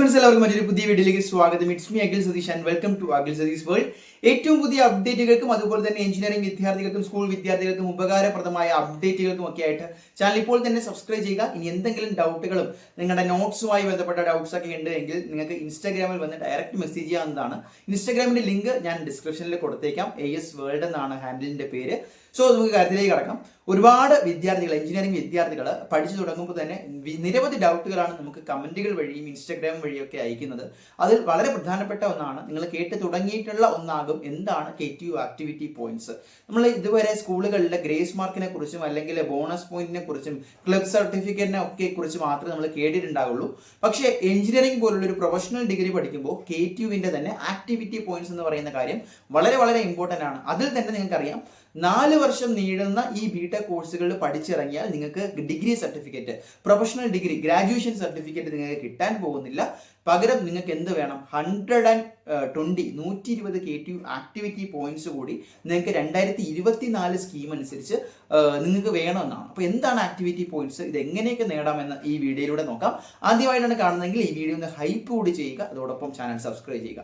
Friends, എല്ലാവർക്കും മറ്റൊരു പുതിയ വീഡിയോയിലേക്ക് സ്വാഗതം. It's me Akhil Satheesh and welcome to Akhil Satheesh world. ഏറ്റവും പുതിയ അപ്ഡേറ്റുകൾക്കും അതുപോലെ തന്നെ എഞ്ചിനീയറിംഗ് വിദ്യാർത്ഥികൾക്കും സ്കൂൾ വിദ്യാർത്ഥികൾക്കും ഉപകാരപ്രദമായ അപ്ഡേറ്റുകൾക്കും ഒക്കെ ആയിട്ട് ചാനൽ ഇപ്പോൾ തന്നെ സബ്സ്ക്രൈബ് ചെയ്യുക. ഇനി എന്തെങ്കിലും ഡൗട്ടുകളും നിങ്ങളുടെ നോട്ട്സുമായി ബന്ധപ്പെട്ട ഡൗട്ട്സ് ഒക്കെ ഉണ്ട് എങ്കിൽ നിങ്ങൾക്ക് ഇൻസ്റ്റാഗ്രാമിൽ വന്ന് ഡയറക്റ്റ് മെസ്സേജ് ചെയ്യാവുന്നതാണ്. ഇൻസ്റ്റാഗ്രാമിന്റെ ലിങ്ക് ഞാൻ ഡിസ്ക്രിപ്ഷനിൽ കൊടുത്തേക്കാം. AS വേൾഡ് എന്നാണ് ഹാൻഡിലിന്റെ പേര്. സോ നമുക്ക് കാര്യത്തിലേക്ക് കടക്കാം. ഒരുപാട് വിദ്യാർത്ഥികൾ, എഞ്ചിനീയറിംഗ് വിദ്യാർത്ഥികൾ പഠിച്ചു തുടങ്ങുമ്പോൾ തന്നെ നിരവധി ഡൗട്ടുകളാണ് നമുക്ക് കമന്റുകൾ വഴിയും ഇൻസ്റ്റാഗ്രാം വഴിയൊക്കെ അയക്കുന്നത്. അതിൽ വളരെ പ്രധാനപ്പെട്ട ഒന്നാണ്, നിങ്ങൾ കേട്ട് തുടങ്ങിയിട്ടുള്ള ഒന്നാകും, എന്താണ് KTU ആക്ടിവിറ്റി പോയിന്റ്സ്. നമ്മൾ ഇതുവരെ സ്കൂളുകളിലെ ഗ്രേസ് മാർക്കിനെ കുറിച്ചും അല്ലെങ്കിൽ ബോണസ് പോയിന്റിനെ കുറിച്ചും ക്ലബ് സർട്ടിഫിക്കറ്റിനെ ഒക്കെ കുറിച്ച് മാത്രമേ നമ്മൾ കേട്ടിട്ടുണ്ടാവുള്ളൂ. പക്ഷേ എഞ്ചിനീയറിംഗ് പോലുള്ള ഒരു പ്രൊഫഷണൽ ഡിഗ്രി പഠിക്കുമ്പോൾ KTUവിന്റെ തന്നെ ആക്ടിവിറ്റി പോയിന്റ്സ് എന്ന് പറയുന്ന കാര്യം വളരെ വളരെ ഇമ്പോർട്ടൻ്റ് ആണ്. അതിൽ തന്നെ നിങ്ങൾക്കറിയാം, 4 വർഷം നീളുന്ന ഈ BTech കോഴ്സുകളിൽ പഠിച്ചിറങ്ങിയാൽ നിങ്ങൾക്ക് degree certificate, professional degree, graduation certificate നിങ്ങൾക്ക് കിട്ടാൻ പോകുന്നില്ല. പകരം നിങ്ങൾക്ക് എന്ത് വേണം? 120 KTU ആക്ടിവിറ്റി പോയിന്റ്സ് കൂടി നിങ്ങൾക്ക് 2024 സ്കീം അനുസരിച്ച് നിങ്ങൾക്ക് വേണമെന്നാണ്. അപ്പോൾ എന്താണ് ആക്ടിവിറ്റി പോയിന്റ്സ്, ഇത് എങ്ങനെയൊക്കെ നേടാമെന്ന് ഈ വീഡിയോയിലൂടെ നോക്കാം. ആദ്യമായിട്ടാണ് കാണുന്നതെങ്കിൽ ഈ വീഡിയോ ഒന്ന് ഹൈപ്പ് കൂടി ചെയ്യുക, അതോടൊപ്പം ചാനൽ സബ്സ്ക്രൈബ് ചെയ്യുക.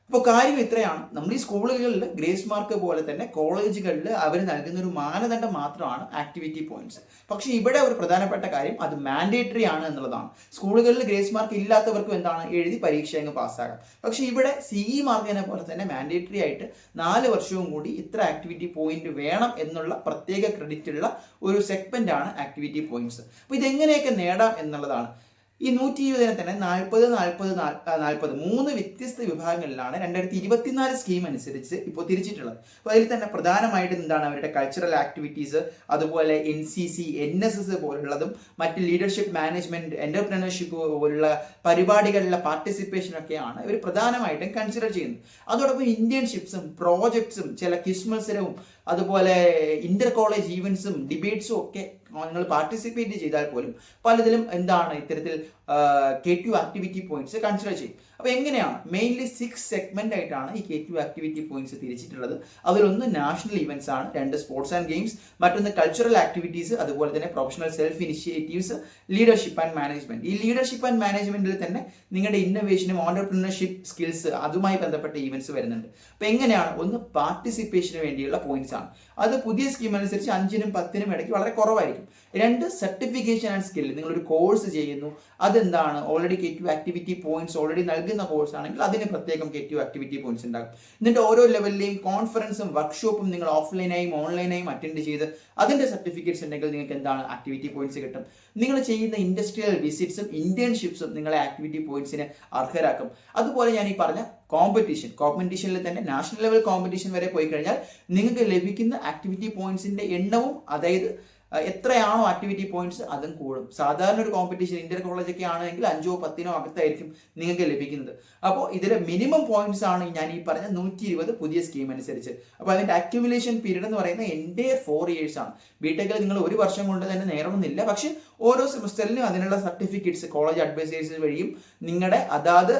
അപ്പോൾ കാര്യം ഇത്രയാണ്. നമ്മൾ ഈ സ്കൂളുകളിൽ ഗ്രേസ് മാർക്ക് പോലെ തന്നെ കോളേജുകളിൽ അവർ നൽകുന്ന ഒരു മാനദണ്ഡം മാത്രമാണ് ആക്ടിവിറ്റി പോയിന്റ്സ്. പക്ഷേ ഇവിടെ ഒരു പ്രധാനപ്പെട്ട കാര്യം, അത് മാൻഡേറ്ററി ആണ് എന്നുള്ളതാണ്. സ്കൂളുകളിൽ ഗ്രേസ് മാർക്ക് ഇല്ലാത്തവർക്കും എന്താണ്, എഴുതി പരീക്ഷ അങ്ങ് പാസ്സാകാം. പക്ഷേ ഇവിടെ CE മാർക്കിനെ പോലെ തന്നെ മാൻഡേറ്ററി ആയിട്ട് 4 വർഷവും കൂടി ഇത്ര ആക്ടിവിറ്റി പോയിന്റ് വേണം എന്നുള്ള പ്രത്യേക ക്രെഡിറ്റ് ഉള്ള ഒരു സെഗ്മെന്റ് ആണ് ആക്ടിവിറ്റി പോയിന്റ്സ്. അപ്പോൾ ഇതെങ്ങനെയൊക്കെ നേടാം എന്നുള്ളതാണ്. ഈ 120 തന്നെ 40, 40, 40 3 വ്യത്യസ്ത വിഭാഗങ്ങളിലാണ് 2024 സ്കീം അനുസരിച്ച് ഇപ്പോൾ തിരിച്ചിട്ടുള്ളത്. അപ്പോൾ അതിൽ തന്നെ പ്രധാനമായിട്ടും എന്താണ്, അവരുടെ കൾച്ചറൽ ആക്ടിവിറ്റീസ്, അതുപോലെ NCC, NSS പോലുള്ളതും മറ്റ് ലീഡർഷിപ്പ്, മാനേജ്മെന്റ്, എന്റർപ്രണർഷിപ്പ് പോലുള്ള പരിപാടികളിലെ പാർട്ടിസിപ്പേഷനൊക്കെയാണ് ഇവർ പ്രധാനമായിട്ടും കൺസിഡർ ചെയ്യുന്നത്. അതോടൊപ്പം ഇന്റേൺഷിപ്സും പ്രോജക്ട്സും ചില ക്വിസ് മത്സരവും അതുപോലെ ഇന്റർ കോളേജ് ഈവൻസും ഡിബേറ്റ്സും ഒക്കെ നിങ്ങൾ പാർട്ടിസിപ്പേറ്റ് ചെയ്താൽ പോലും പലതിലും എന്താണ് ഇത്തരത്തിൽ KTU ആക്ടിവിറ്റി പോയിന്റ്സ് കൺസിഡർ ചെയ്യും. അപ്പോൾ എങ്ങനെയാണ്? മെയിൻലി 6 സെഗ്മെന്റ് ആയിട്ടാണ് ഈ KTU ആക്ടിവിറ്റി പോയിന്റ്സ് തിരിച്ചിട്ടുള്ളത്. അതിലൊന്ന് നാഷണൽ ഇവന്റ്സ് ആണ്, 2 സ്പോർട്സ് ആൻഡ് ഗെയിംസ്, മറ്റൊന്ന് കൾച്ചറൽ ആക്ടിവിറ്റീസ്, അതുപോലെ തന്നെ professional self initiatives, leadership and management. ഈ ലീഡർഷിപ്പ് ആൻഡ് മാനേജ്മെന്റിൽ തന്നെ നിങ്ങളുടെ ഇന്നോവേഷനും ഓണ്ടർപ്രണർഷിപ്പ് സ്കിൽസ് അതുമായി ബന്ധപ്പെട്ട ഈവന്റ്സ് വരുന്നുണ്ട്. അപ്പോൾ എങ്ങനെയാണ്? ഒന്ന് പാർട്ടിസിപ്പേഷന് വേണ്ടിയുള്ള പോയിന്റ്സ് ആണ്. അത് പുതിയ സ്കീം അനുസരിച്ച് 5നും 10നും ഇടയ്ക്ക് വളരെ കുറവായിരിക്കും. 2 സർട്ടിഫിക്കേഷൻ ആൻഡ് സ്കിൽ. നിങ്ങളൊരു കോഴ്സ് ചെയ്യുന്നു, അതെന്താണ്, already KTU activity points already നൽകുന്ന കോഴ്സ് ആണെങ്കിൽ അതിന് പ്രത്യേകം KTU ആക്ടിവിറ്റി പോയിന്റ്സ് ഉണ്ടാകും. എന്നിട്ട് ഓരോ ലെവലിലെയും കോൺഫറൻസും വർക്ക്ഷോപ്പും നിങ്ങൾ ഓഫ്ലൈനായും ഓൺലൈനായും അറ്റൻഡ് ചെയ്ത് അതിന്റെ സർട്ടിഫിക്കറ്റ്സ് ഉണ്ടെങ്കിൽ നിങ്ങൾക്ക് എന്താണ്, ആക്ടിവിറ്റി പോയിന്റ്സ് കിട്ടും. നിങ്ങൾ ചെയ്യുന്ന ഇൻഡസ്ട്രിയൽ വിസിറ്റ്സും ഇന്റേൺഷിപ്സും നിങ്ങളെ ആക്ടിവിറ്റി പോയിന്റ്സിന് അർഹരാക്കും. അതുപോലെ ഞാൻ ഈ പറഞ്ഞ കോമ്പറ്റീഷനിൽ തന്നെ നാഷണൽ ലെവൽ കോമ്പറ്റീഷൻ വരെ പോയി കഴിഞ്ഞാൽ നിങ്ങൾക്ക് ലഭിക്കുന്ന ആക്ടിവിറ്റി പോയിന്റ്സിന്റെ എണ്ണവും, അതായത് എത്രയാണോ ആക്ടിവിറ്റി പോയിന്റ്സ്, അതും കൂടും. സാധാരണ ഒരു കോമ്പറ്റീഷൻ ഇന്റർ കോളേജ് ഒക്കെ ആണെങ്കിൽ 5ഓ 10ഓ അകത്തായിരിക്കും നിങ്ങൾക്ക് ലഭിക്കുന്നത്. അപ്പോൾ ഇതിലെ മിനിമം പോയിന്റ്സ് ആണ് ഞാൻ ഈ പറഞ്ഞ 120 പുതിയ സ്കീം അനുസരിച്ച്. അപ്പോൾ അതിന്റെ അക്യുമുലേഷൻ പീരീഡ് എന്ന് പറയുന്നത് എൻ്റെ 4 years ആണ്. BTechൽ നിങ്ങൾ 1 വർഷം കൊണ്ട് തന്നെ നേടണമെന്നില്ല. പക്ഷെ ഓരോ സെമസ്റ്ററിലും അതിനുള്ള സർട്ടിഫിക്കറ്റ്സ് കോളേജ് അഡ്വൈസേഴ്സ് വഴിയും നിങ്ങളുടെ അതാത്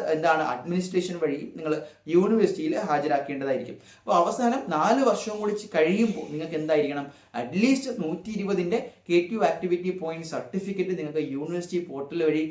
അഡ്മിനിസ്ട്രേഷൻ വഴിയും നിങ്ങൾ യൂണിവേഴ്സിറ്റിയിൽ ഹാജരാക്കേണ്ടതായിരിക്കും. അപ്പോൾ അവസാനം 4 വർഷവും കൂടി കഴിയുമ്പോൾ നിങ്ങൾക്ക് എന്തായിരിക്കണം, അറ്റ്ലീസ്റ്റ് 120ന്റെ KTU ആക്ടിവിറ്റി പോയിന്റ് സർട്ടിഫിക്കറ്റ് നിങ്ങൾക്ക് യൂണിവേഴ്സിറ്റി പോർട്ടൽ വഴി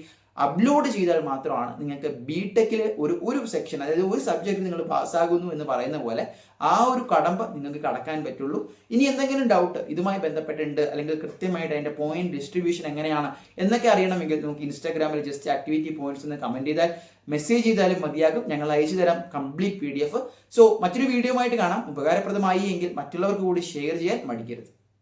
അപ്ലോഡ് ചെയ്താൽ മാത്രമാണ് നിങ്ങൾക്ക് BTechൽ ഒരു സെക്ഷൻ, അതായത് ഒരു സബ്ജക്റ്റ് നിങ്ങൾ പാസ്സാകുന്നു എന്ന് പറയുന്ന പോലെ ആ ഒരു കടമ്പ നിങ്ങൾക്ക് കടക്കാൻ പറ്റുള്ളൂ. ഇനി എന്തെങ്കിലും ഡൗട്ട് ഇതുമായി ബന്ധപ്പെട്ടുണ്ട്, അല്ലെങ്കിൽ കൃത്യമായിട്ട് അതിന്റെ പോയിന്റ് ഡിസ്ട്രിബ്യൂഷൻ എങ്ങനെയാണ് എന്നൊക്കെ അറിയണമെങ്കിൽ നമുക്ക് ഇൻസ്റ്റാഗ്രാമിൽ ജസ്റ്റ് ആക്ടിവിറ്റി പോയിന്റ്സ് എന്ന് കമന്റ് ചെയ്താൽ, മെസ്സേജ് ചെയ്താലും മതിയാകും. ഞങ്ങൾ അയച്ചു തരാം കംപ്ലീറ്റ് PDF. സോ മറ്റൊരു വീഡിയോ ആയിട്ട് കാണാം. ഉപകാരപ്രദമായി എങ്കിൽ മറ്റുള്ളവർക്ക് കൂടി ഷെയർ ചെയ്യാൻ മടിക്കരുത്.